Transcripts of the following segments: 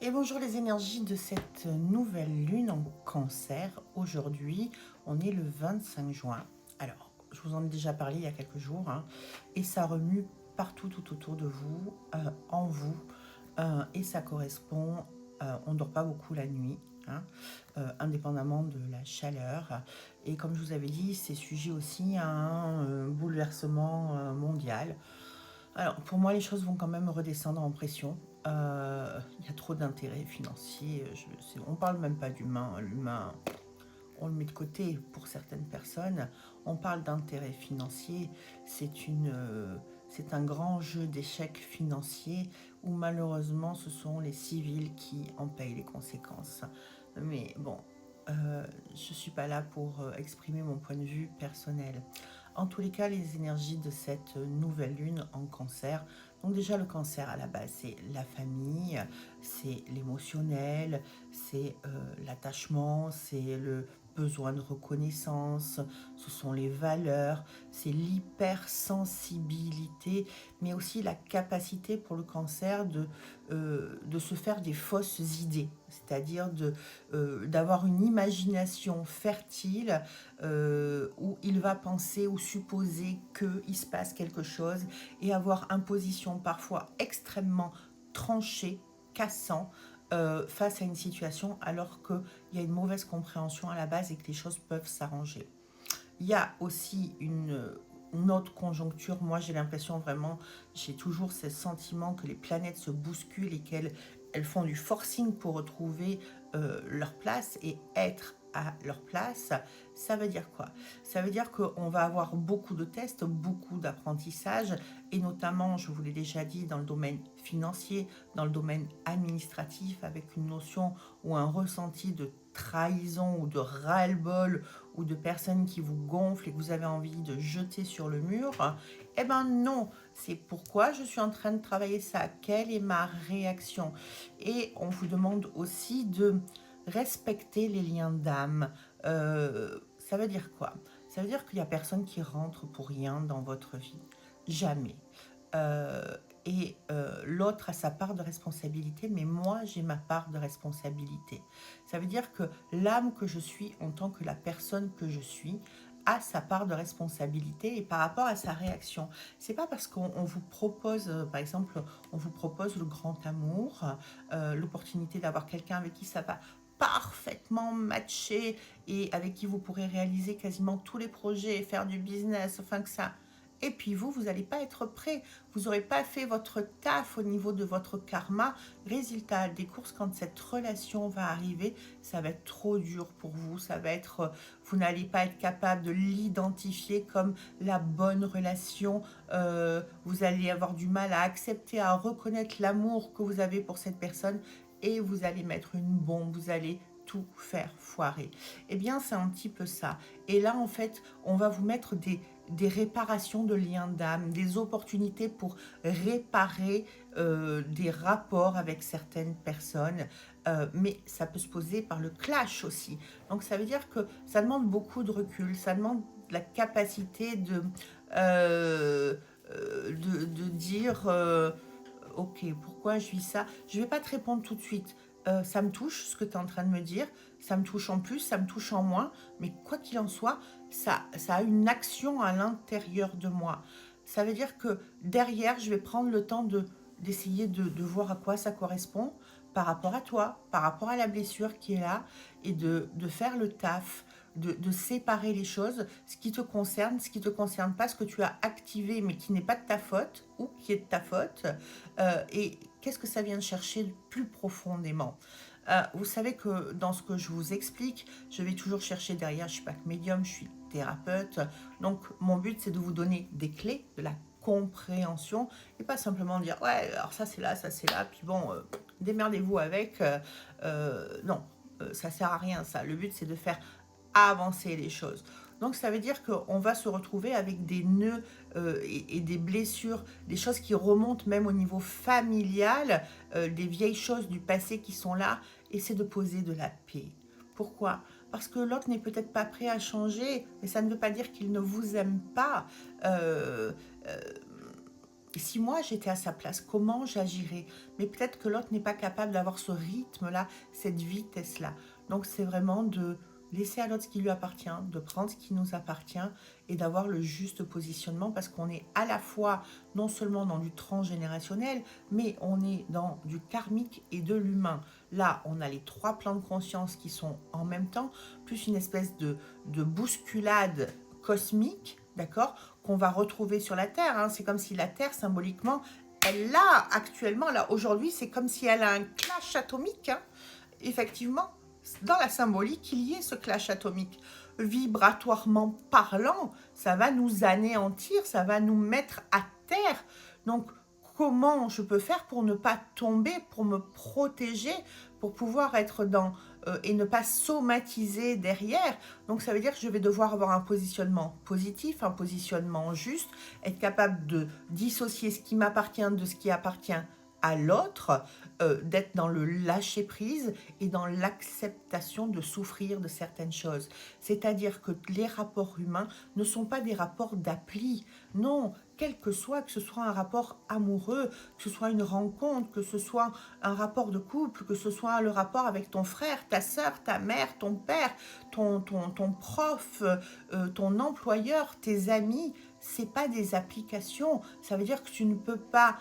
Et bonjour les énergies de cette nouvelle lune en cancer. Aujourd'hui, on est le 25 juin. Alors, je vous en ai déjà parlé il y a quelques jours, hein, et ça remue partout tout autour de vous, en vous, et ça correspond, on ne dort pas beaucoup la nuit, hein, indépendamment de la chaleur. Et comme je vous avais dit, c'est sujet aussi à un bouleversement mondial. Alors, pour moi, les choses vont quand même redescendre en pression. Il y a trop d'intérêts financiers. On parle même pas d'humain. L'humain, on le met de côté pour certaines personnes. On parle d'intérêts financiers. C'est un grand jeu d'échecs financiers où malheureusement, ce sont les civils qui en payent les conséquences. Mais bon, je ne suis pas là pour exprimer mon point de vue personnel. En tous les cas, les énergies de cette nouvelle lune en cancer. Donc déjà, le cancer à la base, c'est la famille, c'est l'émotionnel, c'est l'attachement, c'est le besoin de reconnaissance, ce sont les valeurs, c'est l'hypersensibilité, mais aussi la capacité pour le cancer de se faire des fausses idées, c'est-à-dire d'avoir une imagination fertile où il va penser ou supposer qu'il se passe quelque chose et avoir une position parfois extrêmement tranchée, cassant, face à une situation alors qu'il y a une mauvaise compréhension à la base et que les choses peuvent s'arranger. Il y a aussi une autre conjoncture. Moi, j'ai l'impression vraiment, j'ai toujours ce sentiment que les planètes se bousculent et qu'elles font du forcing pour retrouver leur place et être à leur place. Ça veut dire quoi? Ça veut dire qu'on va avoir beaucoup de tests, beaucoup d'apprentissage, et notamment, je vous l'ai déjà dit, dans le domaine financier, dans le domaine administratif, avec une notion ou un ressenti de trahison ou de ras-le-bol ou de personnes qui vous gonflent et que vous avez envie de jeter sur le mur. Eh ben non, c'est pourquoi je suis en train de travailler ça. Quelle est ma réaction? Et on vous demande aussi de respecter les liens d'âme. Ça veut dire quoi? Ça veut dire qu'il n'y a personne qui rentre pour rien dans votre vie. Jamais. Euh, L'autre a sa part de responsabilité, mais moi j'ai ma part de responsabilité. Ça veut dire que l'âme que je suis en tant que la personne que je suis a sa part de responsabilité et par rapport à sa réaction. C'est pas parce qu'on vous propose, par exemple, on vous propose le grand amour, l'opportunité d'avoir quelqu'un avec qui ça va parfaitement matcher et avec qui vous pourrez réaliser quasiment tous les projets et faire du business, enfin que ça. Et puis vous n'allez pas être prêt. Vous n'aurez pas fait votre taf au niveau de votre karma. Résultat des courses, quand cette relation va arriver, ça va être trop dur pour vous. Ça va être, vous n'allez pas être capable de l'identifier comme la bonne relation. Vous allez avoir du mal à accepter, à reconnaître l'amour que vous avez pour cette personne. Et vous allez mettre une bombe. Vous allez tout faire foirer. Eh bien, c'est un petit peu ça. Et là, en fait, on va vous mettre des réparations de liens d'âme, des opportunités pour réparer des rapports avec certaines personnes. Mais ça peut se poser par le clash aussi. Donc ça veut dire que ça demande beaucoup de recul, ça demande la capacité de dire ok, pourquoi je vis ça? Je ne vais pas te répondre tout de suite. Ça me touche ce que tu es en train de me dire, ça me touche en plus, ça me touche en moins, mais quoi qu'il en soit, ça a une action à l'intérieur de moi. Ça veut dire que derrière, je vais prendre le temps d'essayer de voir à quoi ça correspond par rapport à toi, par rapport à la blessure qui est là, et de faire le taf, de séparer les choses, ce qui te concerne pas, ce que tu as activé mais qui n'est pas de ta faute ou qui est de ta faute, et qu'est-ce que ça vient de chercher plus profondément. Vous savez que dans ce que je vous explique, je vais toujours chercher derrière, je ne suis pas que médium, je suis thérapeute. Donc mon but c'est de vous donner des clés, de la compréhension et pas simplement dire ouais alors ça c'est là, puis bon démerdez-vous avec. Non, ça sert à rien ça. Le but c'est de faire avancer les choses. Donc ça veut dire qu'on va se retrouver avec des nœuds et des blessures, des choses qui remontent même au niveau familial, des vieilles choses du passé qui sont là, et c'est de poser de la paix. Pourquoi? Parce que l'autre n'est peut-être pas prêt à changer, mais ça ne veut pas dire qu'il ne vous aime pas. Euh, euh, Et si moi j'étais à sa place, comment j'agirais? Mais peut-être que l'autre n'est pas capable d'avoir ce rythme-là, cette vitesse-là. Donc c'est vraiment de laisser à l'autre ce qui lui appartient, de prendre ce qui nous appartient et d'avoir le juste positionnement parce qu'on est à la fois non seulement dans du transgénérationnel, mais on est dans du karmique et de l'humain. Là, on a les trois plans de conscience qui sont en même temps, plus une espèce de bousculade cosmique, d'accord, qu'on va retrouver sur la Terre. Hein. C'est comme si la Terre, symboliquement, elle a actuellement, là, aujourd'hui, c'est comme si elle a un clash atomique. Hein. Effectivement, dans la symbolique, il y ait ce clash atomique. Vibratoirement parlant, ça va nous anéantir, ça va nous mettre à terre. Donc, comment je peux faire pour ne pas tomber, pour me protéger, pour pouvoir être dans et ne pas somatiser derrière. Donc ça veut dire que je vais devoir avoir un positionnement positif, un positionnement juste, être capable de dissocier ce qui m'appartient de ce qui appartient à l'autre, d'être dans le lâcher prise et dans l'acceptation de souffrir de certaines choses. C'est-à-dire que les rapports humains ne sont pas des rapports d'appli. Non, quel que ce soit un rapport amoureux, que ce soit une rencontre, que ce soit un rapport de couple, que ce soit le rapport avec ton frère, ta soeur, ta mère, ton père, ton prof, ton employeur, tes amis, c'est pas des applications. Ça veut dire que tu ne peux pas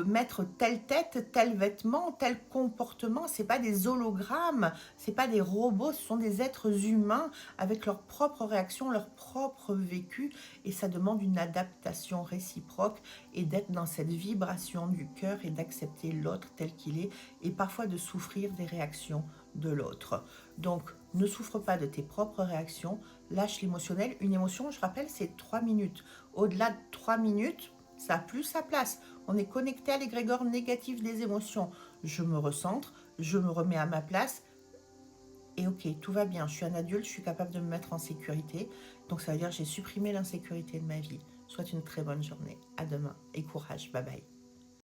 mettre telle tête, tel vêtement, tel comportement. C'est pas des hologrammes, c'est pas des robots, ce sont des êtres humains avec leurs propres réactions, leur propre vécu, et ça demande une adaptation réciproque et d'être dans cette vibration du cœur et d'accepter l'autre tel qu'il est et parfois de souffrir des réactions de l'autre. Donc, ne souffre pas de tes propres réactions, lâche l'émotionnel. Une émotion, je rappelle, c'est 3 minutes. Au-delà de 3 minutes, ça n'a plus sa place. On est connecté à l'égrégore négatif des émotions. Je me recentre, je me remets à ma place et ok, tout va bien. Je suis un adulte, je suis capable de me mettre en sécurité. Donc ça veut dire que j'ai supprimé l'insécurité de ma vie. Soit une très bonne journée. À demain et courage. Bye bye.